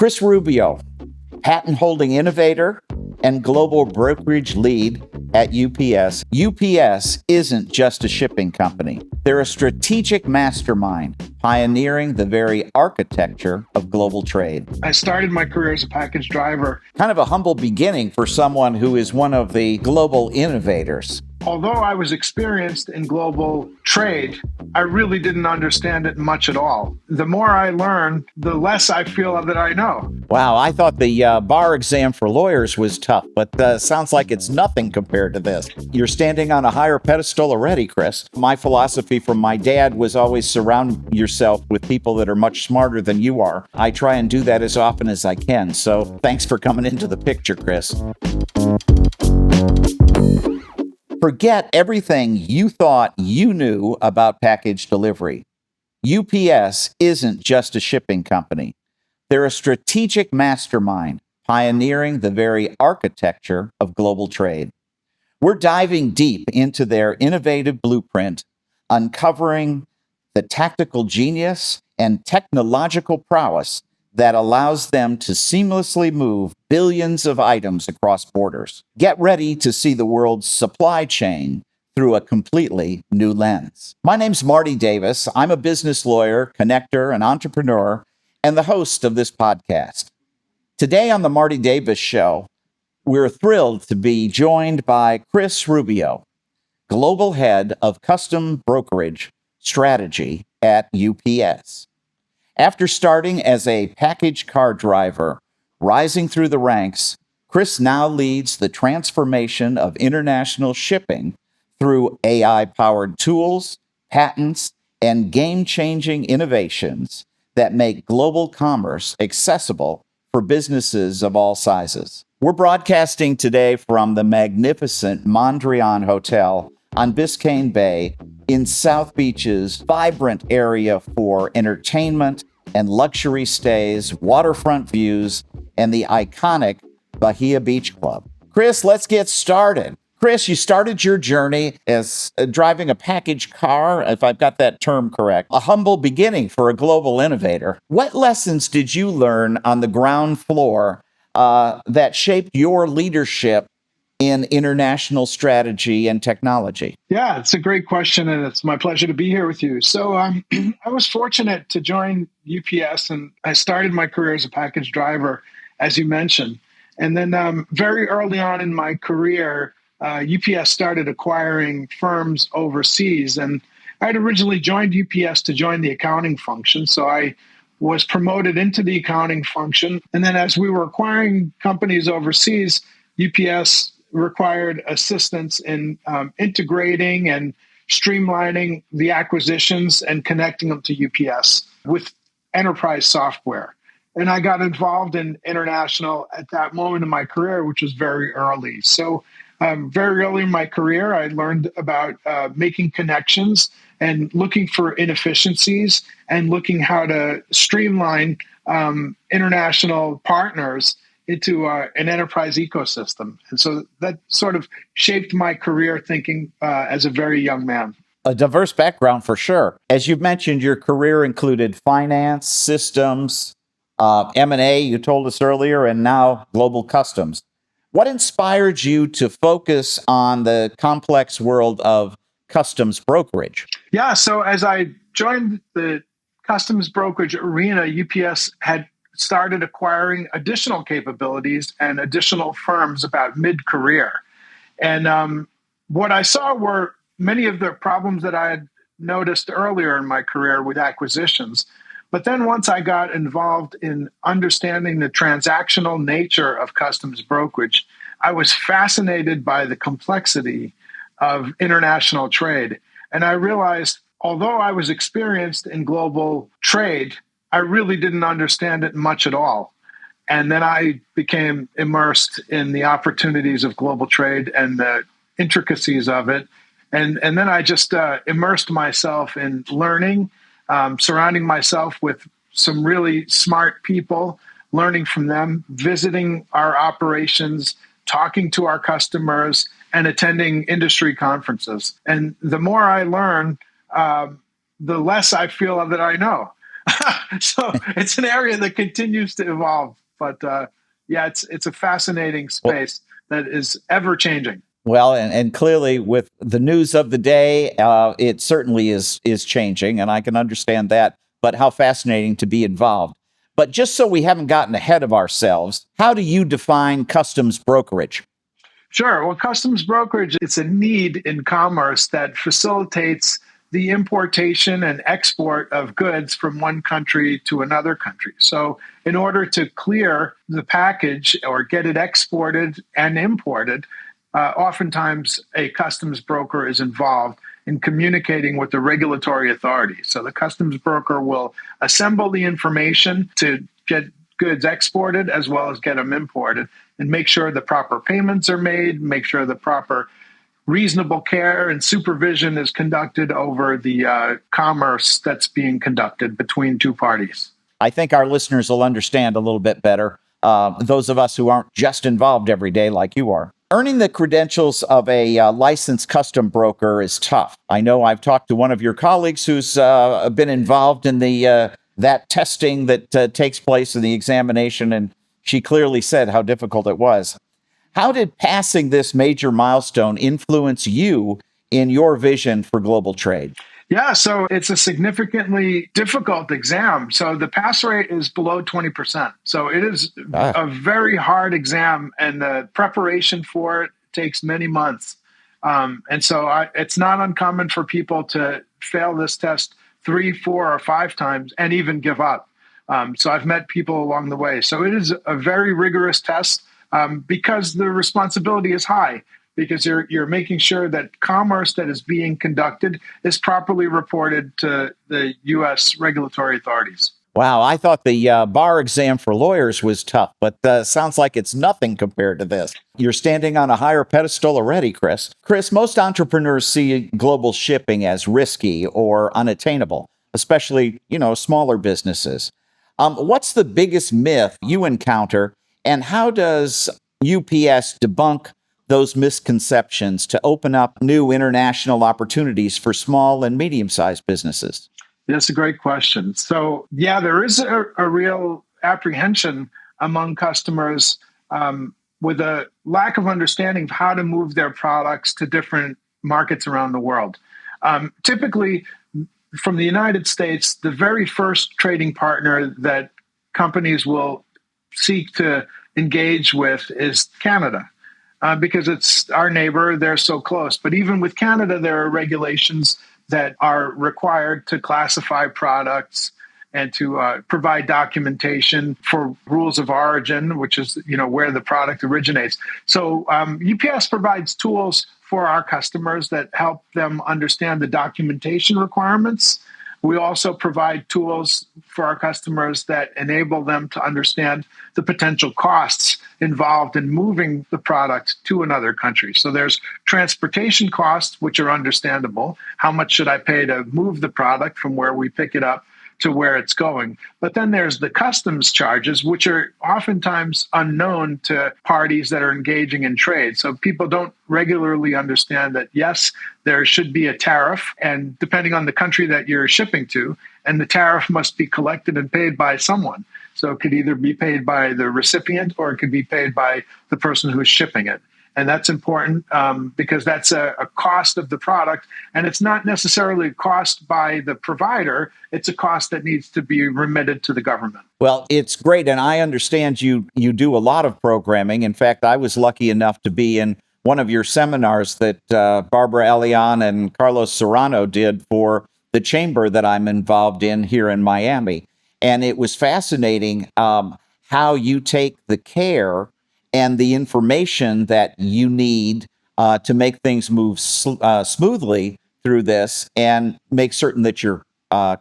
Chris Rubio, patent-holding innovator and global brokerage lead at UPS. UPS isn't just a shipping company. They're a strategic mastermind pioneering the very architecture of global trade. I started my career as a package driver. Kind of a humble beginning for someone who is one of the global innovators. Although I was experienced in global trade, I really didn't understand it much at all. The more I learn, the less I feel that I know. Wow, I thought the bar exam for lawyers was tough, but sounds like it's nothing compared to this. You're standing on a higher pedestal already, Chris. My philosophy from my dad was always surround yourself with people that are much smarter than you are. I try and do that as often as I can, so thanks for coming into the picture, Chris. Forget everything you thought you knew about package delivery. UPS isn't just a shipping company. They're a strategic mastermind pioneering the very architecture of global trade. We're diving deep into their innovative blueprint, uncovering the tactical genius and technological prowess that allows them to seamlessly move billions of items across borders. Get ready to see the world's supply chain through a completely new lens. My name's Marty Davis. I'm a business lawyer, connector, and entrepreneur, and the host of this podcast. Today on the Marty Davis Show, we're thrilled to be joined by Chris Rubio, Global Head of Custom Brokerage Strategy at UPS. After starting as a package car driver, rising through the ranks, Chris now leads the transformation of international shipping through AI-powered tools, patents, and game-changing innovations that make global commerce accessible for businesses of all sizes. We're broadcasting today from the magnificent Mondrian Hotel on Biscayne Bay in South Beach's vibrant area for entertainment and luxury stays, waterfront views, and the iconic Bahia Beach Club. Chris, let's get started. Chris, you started your journey as driving a package car, if I've got that term correct, a humble beginning for a global innovator. What lessons did you learn on the ground floor that shaped your leadership in international strategy and technology? Yeah, it's a great question, and it's my pleasure to be here with you. So I was fortunate to join UPS, and I started my career as a package driver, as you mentioned. And then very early on in my career, UPS started acquiring firms overseas. And I had originally joined UPS to join the accounting function. So I was promoted into the accounting function. And then as we were acquiring companies overseas, UPS required assistance in integrating and streamlining the acquisitions and connecting them to UPS with enterprise software. And I got involved in international at that moment in my career, which was very early. So very early in my career, I learned about making connections and looking for inefficiencies and looking how to streamline international partners into an enterprise ecosystem. And so that sort of shaped my career thinking as a very young man. A diverse background for sure. As you've mentioned, your career included finance, systems, M&A, you told us earlier, and now global customs. What inspired you to focus on the complex world of customs brokerage? Yeah, so as I joined the customs brokerage arena, UPS had started acquiring additional capabilities and additional firms about mid-career. And what I saw were many of the problems that I had noticed earlier in my career with acquisitions. But then once I got involved in understanding the transactional nature of customs brokerage, I was fascinated by the complexity of international trade. And I realized, although I was experienced in global trade, I really didn't understand it much at all. And then I became immersed in the opportunities of global trade and the intricacies of it. And then I just immersed myself in learning, surrounding myself with some really smart people, learning from them, visiting our operations, talking to our customers, and attending industry conferences. And the more I learn, the less I feel that I know. So it's an area that continues to evolve. But yeah, it's a fascinating Well, space that is ever changing. well, and clearly with the news of the day, it certainly is changing, and I can understand that. But how fascinating to be involved. But just so we haven't gotten ahead of ourselves, how do you define customs brokerage? Sure. Well, customs brokerage, it's a need in commerce that facilitates the importation and export of goods from one country to another country. So, in order to clear the package or get it exported and imported, oftentimes a customs broker is involved in communicating with the regulatory authority. So, the customs broker will assemble the information to get goods exported as well as get them imported and make sure the proper payments are made, make sure the proper reasonable care and supervision is conducted over the commerce that's being conducted between two parties. I think our listeners will understand a little bit better, those of us who aren't just involved every day like you are. Earning the credentials of a licensed custom broker is tough. I know I've talked to one of your colleagues who's been involved in the that testing that takes place in the examination, and she clearly said how difficult it was. How did passing this major milestone influence you in your vision for global trade? Yeah, so it's a significantly difficult exam. So the pass rate is below 20%. So it is Ah, a very hard exam, and the preparation for it takes many months. And so it's not uncommon for people to fail this test 3, 4, or 5 times and even give up. So I've met people along the way. So it is a very rigorous test because the responsibility is high, because you're making sure that commerce that is being conducted is properly reported to the U.S. regulatory authorities. wow, I thought the bar exam for lawyers was tough, but sounds like it's nothing compared to this. You're standing on a higher pedestal already, Chris. Chris, most entrepreneurs see global shipping as risky or unattainable, especially, smaller businesses. What's the biggest myth you encounter, and how does UPS debunk those misconceptions to open up new international opportunities for small and medium sized businesses? That's a great question. So, yeah, there is a real apprehension among customers with a lack of understanding of how to move their products to different markets around the world. Typically, from the United States, the very first trading partner that companies will seek to engage with is Canada. Because it's our neighbor, they're so close. But even with Canada, there are regulations that are required to classify products and to provide documentation for rules of origin, which is where the product originates. So UPS provides tools for our customers that help them understand the documentation requirements. We also provide tools for our customers that enable them to understand the potential costs involved in moving the product to another country. So there's transportation costs, which are understandable. How much should I pay to move the product from where we pick it up to where it's going? But then there's the customs charges, which are oftentimes unknown to parties that are engaging in trade. So people don't regularly understand that, yes, there should be a tariff, and depending on the country that you're shipping to, and the tariff must be collected and paid by someone. So it could either be paid by the recipient or it could be paid by the person who's shipping it. And that's important because that's a cost of the product. And it's not necessarily a cost by the provider. It's a cost that needs to be remitted to the government. Well, it's great. And I understand you do a lot of programming. In fact, I was lucky enough to be in one of your seminars that Barbara Elian and Carlos Serrano did for the chamber that I'm involved in here in Miami. And it was fascinating how you take the care and the information that you need to make things move smoothly through this and make certain that your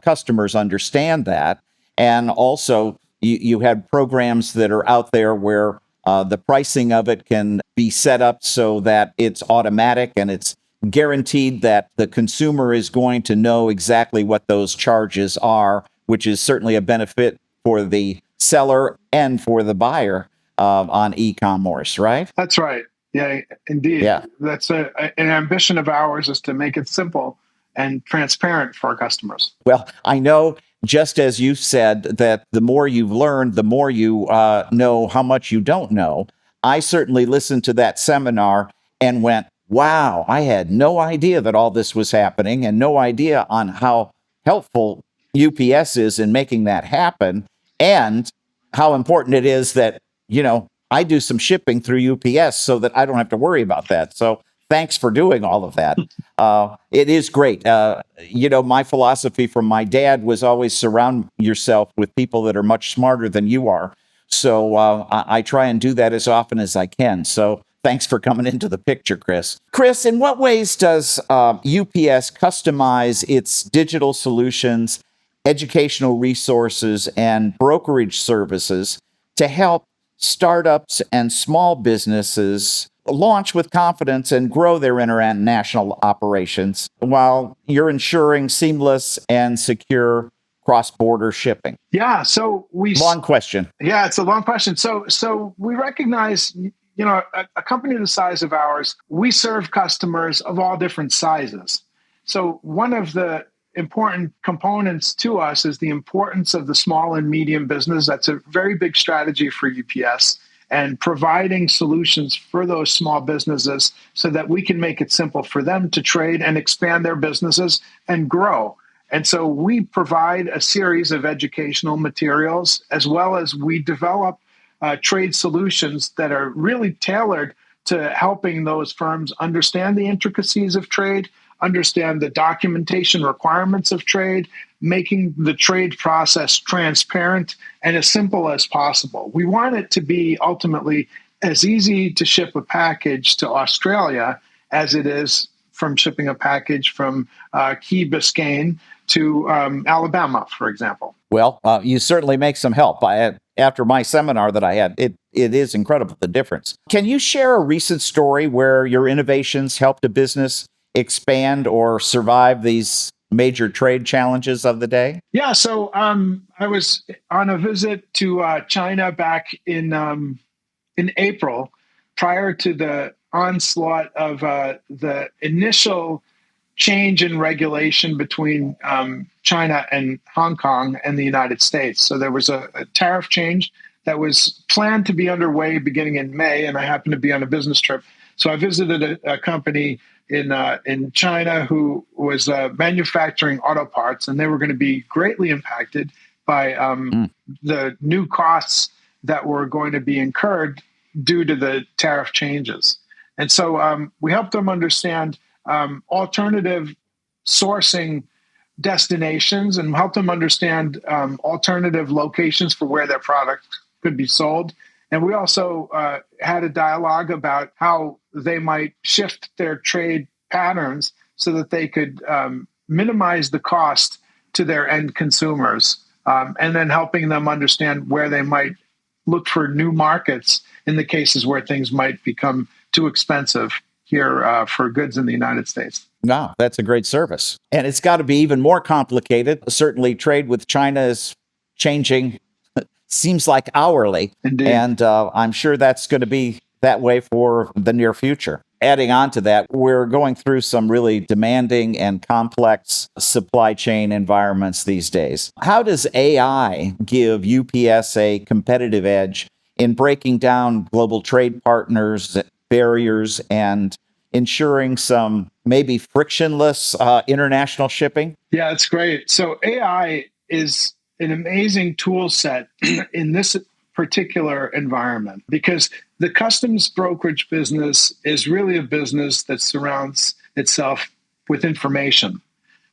customers understand that. And also, you had programs that are out there where the pricing of it can be set up so that it's automatic and it's guaranteed that the consumer is going to know exactly what those charges are, which is certainly a benefit for the seller and for the buyer on e-commerce, right? That's right. Yeah, indeed. Yeah. That's an ambition of ours, is to make it simple and transparent for our customers. Well, I know just as you said that the more you've learned, the more you know how much you don't know. I certainly listened to that seminar and went, wow, I had no idea that all this was happening and no idea on how helpful UPS is in making that happen, and how important it is that, I do some shipping through UPS so that I don't have to worry about that. So thanks for doing all of that. It is great. My philosophy from my dad was always surround yourself with people that are much smarter than you are. So I try and do that as often as I can. So thanks for coming into the picture, Chris. Chris, in what ways does UPS customize its digital solutions, educational resources, and brokerage services to help startups and small businesses launch with confidence and grow their international operations while you're ensuring seamless and secure cross-border shipping? Yeah, so long question. Yeah, it's a long question. So we recognize, a company the size of ours, we serve customers of all different sizes. So one of the important components to us is the importance of the small and medium business. That's a very big strategy for UPS, and providing solutions for those small businesses so that we can make it simple for them to trade and expand their businesses and grow. And so we provide a series of educational materials, as well as we develop trade solutions that are really tailored to helping those firms understand the intricacies of trade, understand the documentation requirements of trade, making the trade process transparent and as simple as possible. We want it to be ultimately as easy to ship a package to Australia as it is from shipping a package from Key Biscayne to Alabama, for example. Well, you certainly make some help. After my seminar that I had, it is incredible, the difference. Can you share a recent story where your innovations helped a business expand or survive these major trade challenges of the day? Yeah, so I was on a visit to China back in April, prior to the onslaught of the initial change in regulation between China and Hong Kong and the United States. So there was a tariff change that was planned to be underway beginning in May, and I happened to be on a business trip. So I visited a company in China who was manufacturing auto parts, and they were going to be greatly impacted by the new costs that were going to be incurred due to the tariff changes. And so we helped them understand alternative sourcing destinations and help them understand alternative locations for where their product could be sold. And we also had a dialogue about how they might shift their trade patterns so that they could minimize the cost to their end consumers, and then helping them understand where they might look for new markets in the cases where things might become too expensive here for goods in the United States. No, that's a great service. And it's got to be even more complicated. Certainly, trade with China is changing, seems like hourly. Indeed. And I'm sure that's going to be that way for the near future. Adding on to that, we're going through some really demanding and complex supply chain environments these days. How does AI give UPS a competitive edge in breaking down global trade partners, barriers, and ensuring some maybe frictionless international shipping? Yeah, it's great. So AI is an amazing tool set in this particular environment, because the customs brokerage business is really a business that surrounds itself with information.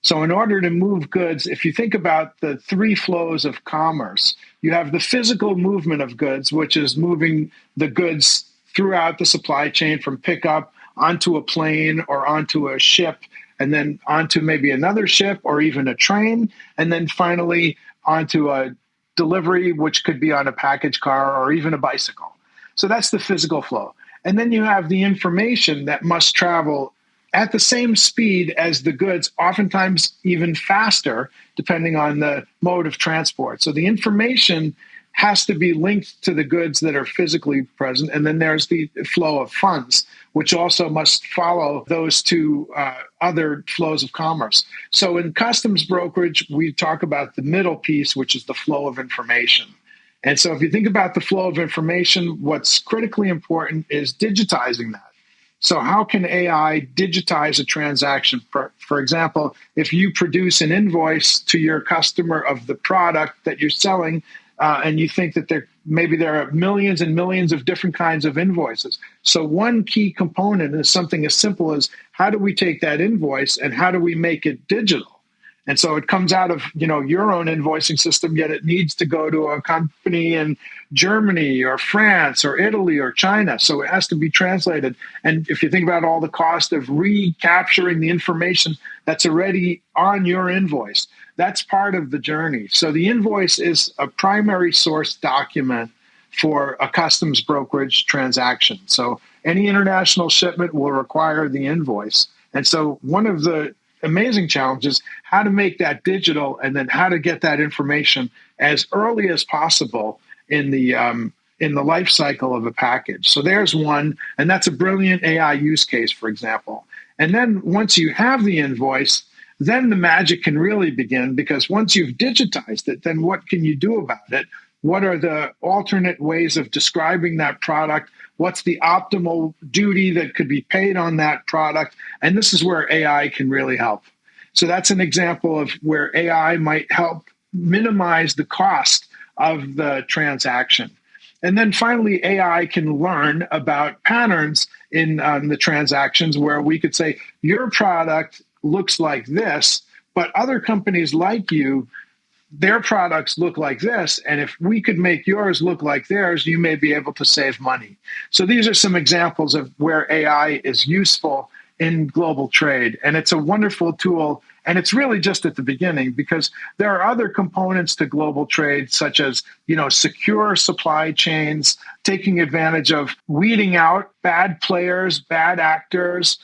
So in order to move goods, if you think about the three flows of commerce, you have the physical movement of goods, which is moving the goods throughout the supply chain from pickup onto a plane or onto a ship, and then onto maybe another ship or even a train, and then finally onto a delivery, which could be on a package car or even a bicycle. So that's the physical flow. And then you have the information that must travel at the same speed as the goods, oftentimes even faster, depending on the mode of transport. So the information has to be linked to the goods that are physically present. And then there's the flow of funds, which also must follow those two other flows of commerce. So in customs brokerage, we talk about the middle piece, which is the flow of information. And so if you think about the flow of information, what's critically important is digitizing that. So how can AI digitize a transaction? For example, if you produce an invoice to your customer of the product that you're selling, and you think that maybe there are millions and millions of different kinds of invoices. So one key component is something as simple as how do we take that invoice and how do we make it digital? And so it comes out of your own invoicing system, yet it needs to go to a company in Germany or France or Italy or China. So it has to be translated. And if you think about all the cost of recapturing the information that's already on your invoice, that's part of the journey. So the invoice is a primary source document for a customs brokerage transaction. So any international shipment will require the invoice. And so one of the amazing challenges, how to make that digital and then how to get that information as early as possible in the life cycle of a package. So there's one, and that's a brilliant AI use case, for example. And then once you have the invoice, then the magic can really begin, because once you've digitized it, then what can you do about it? What are the alternate ways of describing that product? What's the optimal duty that could be paid on that product? And this is where AI can really help. So that's an example of where AI might help minimize the cost of the transaction. And then finally, AI can learn about patterns in the transactions where we could say, your product looks like this, but other companies like you, their products look like this. And if we could make yours look like theirs, you may be able to save money. So these are some examples of where AI is useful in global trade. And it's a wonderful tool. And it's really just at the beginning, because there are other components to global trade, such as, secure supply chains, taking advantage of weeding out bad players, bad actors,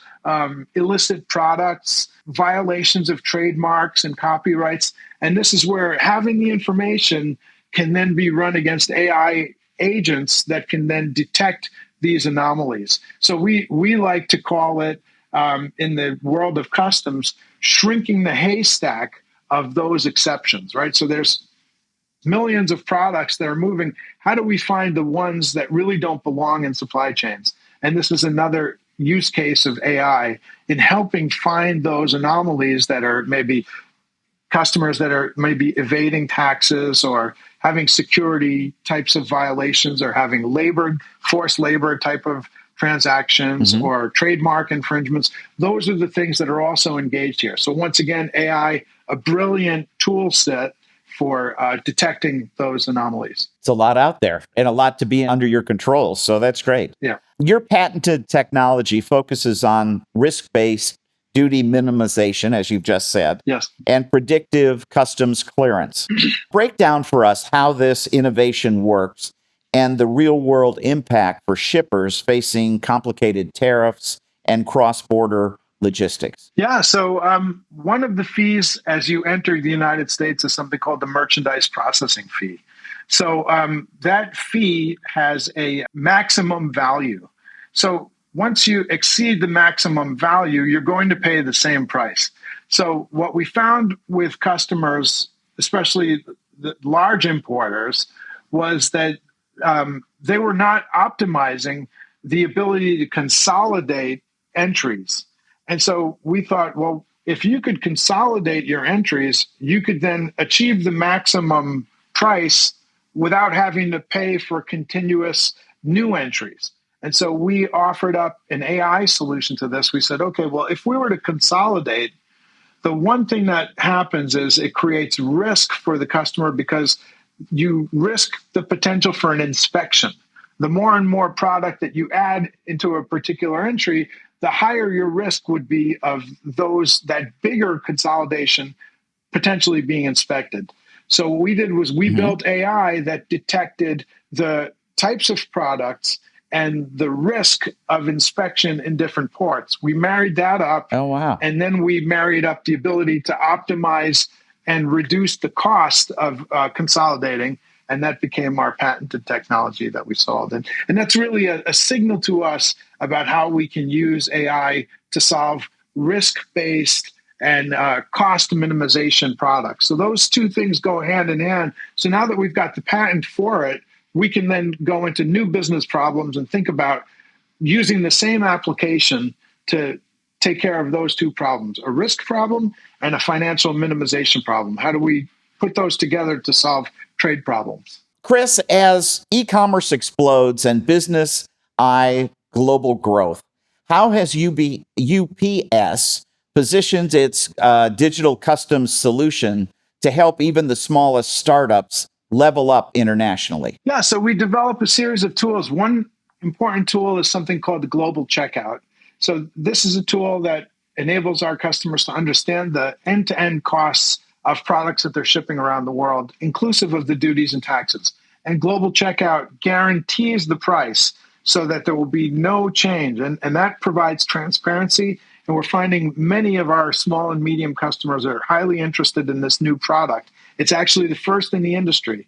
illicit products, violations of trademarks and copyrights. And this is where having the information can then be run against AI agents that can then detect these anomalies. So we like to call it, in the world of customs, shrinking the haystack of those exceptions, right? So there's millions of products that are moving. How do we find the ones that really don't belong in supply chains? And this is another use case of AI in helping find those anomalies that are maybe customers that are maybe evading taxes or having security types of violations or having forced labor type of transactions or trademark infringements. Those are the things that are also engaged here. So once again, AI, a brilliant tool set for detecting those anomalies. It's a lot out there and a lot to be under your control. So that's great. Yeah. Your patented technology focuses on risk-based duty minimization, as you've just said, Yes, and predictive customs clearance. Break down for us how this innovation works and the real-world impact for shippers facing complicated tariffs and cross-border logistics. Yeah. So one of the fees as you enter the United States is something called the merchandise processing fee. So that fee has a maximum value. So once you exceed the maximum value, you're going to pay the same price. So what we found with customers, especially the large importers, was that they were not optimizing the ability to consolidate entries. And so we thought, well, if you could consolidate your entries, you could then achieve the maximum price without having to pay for continuous new entries. And so we offered up an AI solution to this. We said, okay, well, if we were to consolidate, the one thing that happens is it creates risk for the customer because you risk the potential for an inspection. The more and more product that you add into a particular entry, the higher your risk would be of that bigger consolidation potentially being inspected. So what we did was we built AI that detected the types of products and the risk of inspection in different ports. We married that up. Oh, wow. And then we married up the ability to optimize and reduce the cost of consolidating. And that became our patented technology that we sold. And that's really a signal to us about how we can use AI to solve risk-based and cost minimization products. So those two things go hand in hand. So now that we've got the patent for it, we can then go into new business problems and think about using the same application to take care of those two problems, a risk problem and a financial minimization problem. How do we put those together to solve trade problems? Chris, as e-commerce explodes and business eye global growth, how has UPS positioned its digital customs solution to help even the smallest startups level up internationally? Yeah, so we develop a series of tools. One important tool is something called the global checkout. So this is a tool that enables our customers to understand the end-to-end costs of products that they're shipping around the world, inclusive of the duties and taxes. And global checkout guarantees the price so that there will be no change. And that provides transparency. And we're finding many of our small and medium customers are highly interested in this new product. It's actually the first in the industry.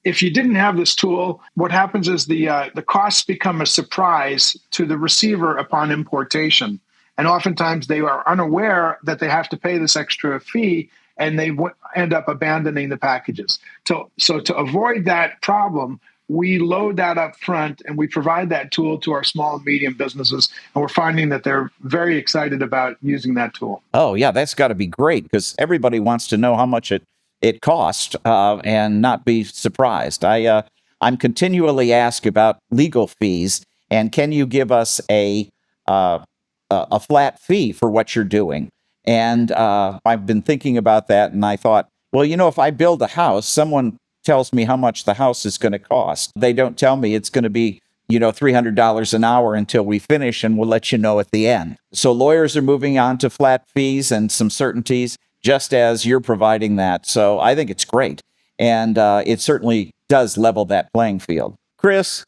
If you didn't have this tool, what happens is the costs become a surprise to the receiver upon importation. And oftentimes they are unaware that they have to pay this extra fee, and they end up abandoning the packages. So to avoid that problem, we load that up front and we provide that tool to our small and medium businesses. And we're finding that they're very excited about using that tool. Oh, yeah, that's got to be great because everybody wants to know how much it cost and not be surprised. I'm continually asked about legal fees, and can you give us a flat fee for what you're doing? And I've been thinking about that, and I thought, well, if I build a house, someone tells me how much the house is going to cost. They don't tell me it's going to be, $300 an hour until we finish, and we'll let you know at the end. So lawyers are moving on to flat fees and some certainties, just as you're providing that. So I think it's great. And it certainly does level that playing field. Chris,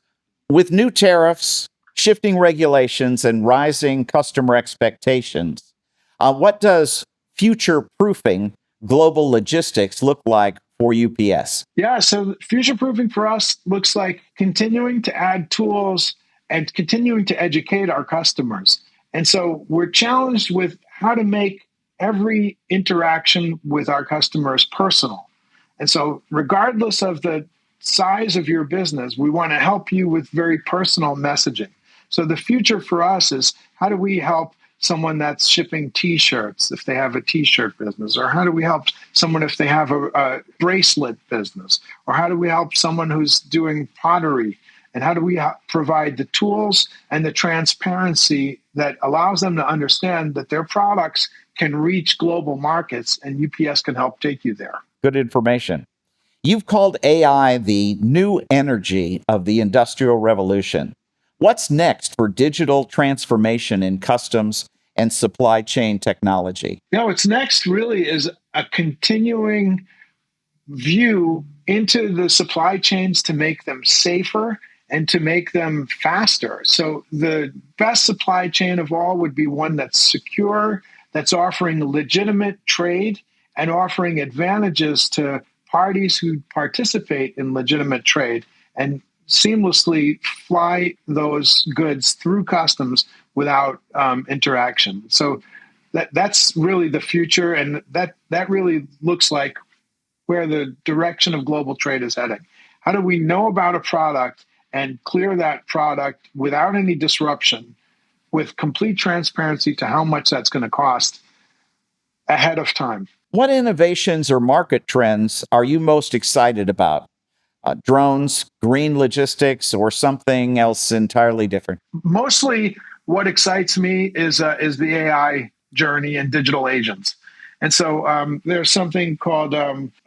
with new tariffs, shifting regulations, and rising customer expectations, what does future proofing global logistics look like for UPS? Yeah, so future proofing for us looks like continuing to add tools and continuing to educate our customers. And so we're challenged with how to make every interaction with our customers personal. And so, regardless of the size of your business, we want to help you with very personal messaging. So, the future for us is how do we help someone that's shipping T-shirts if they have a T-shirt business? Or how do we help someone if they have a bracelet business? Or how do we help someone who's doing pottery? And how do we provide the tools and the transparency that allows them to understand that their products can reach global markets, and UPS can help take you there? Good information. You've called AI the new energy of the Industrial Revolution. What's next for digital transformation in customs and supply chain technology? What's next really is a continuing view into the supply chains to make them safer and to make them faster. So the best supply chain of all would be one that's secure, that's offering legitimate trade and offering advantages to parties who participate in legitimate trade and seamlessly fly those goods through customs without interaction. So that's really the future, and that really looks like where the direction of global trade is heading. How do we know about a product and clear that product without any disruption, with complete transparency to how much that's going to cost ahead of time? What innovations or market trends are you most excited about? Drones, green logistics, or something else entirely different? Mostly what excites me is the AI journey and digital agents. And so there's something called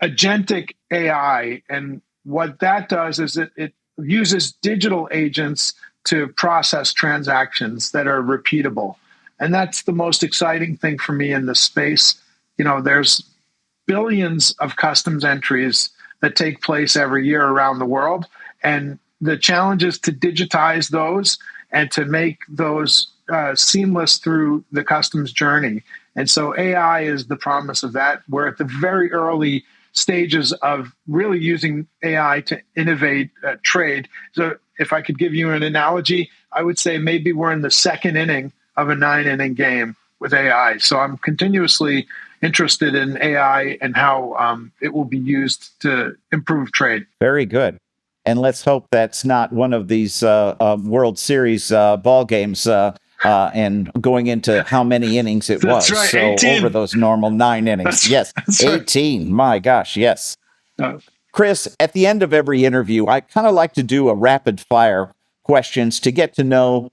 agentic AI. And what that does is it uses digital agents to process transactions that are repeatable. And that's the most exciting thing for me in this space. There's billions of customs entries that take place every year around the world. And the challenge is to digitize those and to make those seamless through the customs journey. And so AI is the promise of that. We're at the very early stages of really using AI to innovate trade. So if I could give you an analogy, I would say maybe we're in the second inning of a 9-inning game with AI. So I'm continuously interested in AI and how it will be used to improve trade. Very good. And let's hope that's not one of these World Series ball games and going into how many innings it was. That's right, So 18. over those normal 9 innings. Yes, That's 18. Right. My gosh, yes. Uh, Chris, at the end of every interview, I kind of like to do a rapid fire questions to get to know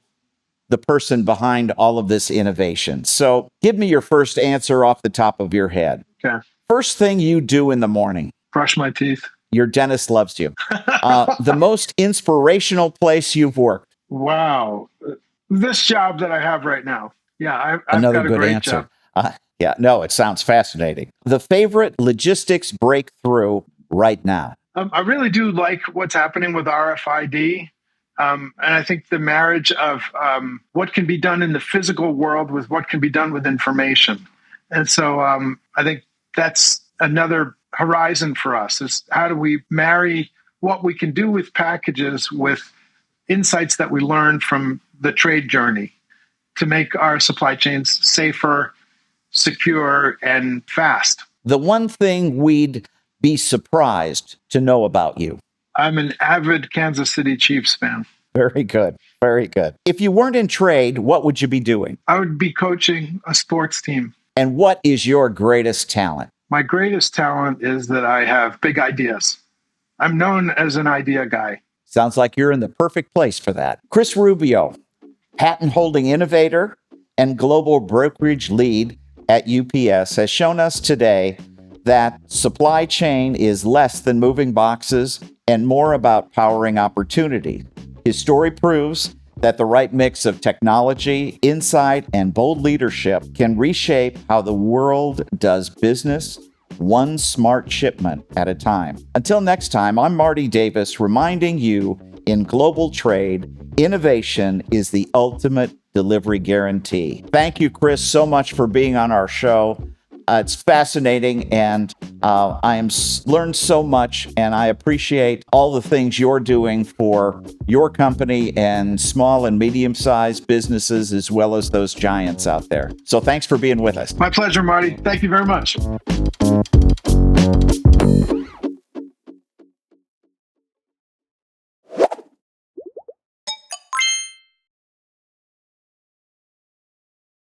the person behind all of this innovation. So give me your first answer off the top of your head. Okay. First thing you do in the morning. Brush my teeth. Your dentist loves you. The most inspirational place you've worked. Wow. This job that I have right now. Yeah, I've Another got a good great answer. job. Yeah, no, it sounds fascinating. The favorite logistics breakthrough right now. I really do like what's happening with RFID. And I think the marriage of what can be done in the physical world with what can be done with information. And so I think that's another horizon for us, is how do we marry what we can do with packages with insights that we learn from the trade journey to make our supply chains safer, secure, and fast. The one thing we'd be surprised to know about you. I'm an avid Kansas City Chiefs fan. Very good. Very good. If you weren't in trade, what would you be doing? I would be coaching a sports team. And what is your greatest talent? My greatest talent is that I have big ideas. I'm known as an idea guy. Sounds like you're in the perfect place for that. Chris Rubio, patent holding innovator and global brokerage lead at UPS, has shown us today that supply chain is less than moving boxes and more about powering opportunity. His story proves that the right mix of technology, insight, and bold leadership can reshape how the world does business, one smart shipment at a time. Until next time, I'm Marty Davis, reminding you, in global trade, innovation is the ultimate delivery guarantee. Thank you, Chris, so much for being on our show. It's fascinating, and I am learned so much, and I appreciate all the things you're doing for your company and small and medium-sized businesses, as well as those giants out there. So thanks for being with us. My pleasure, Marty. Thank you very much.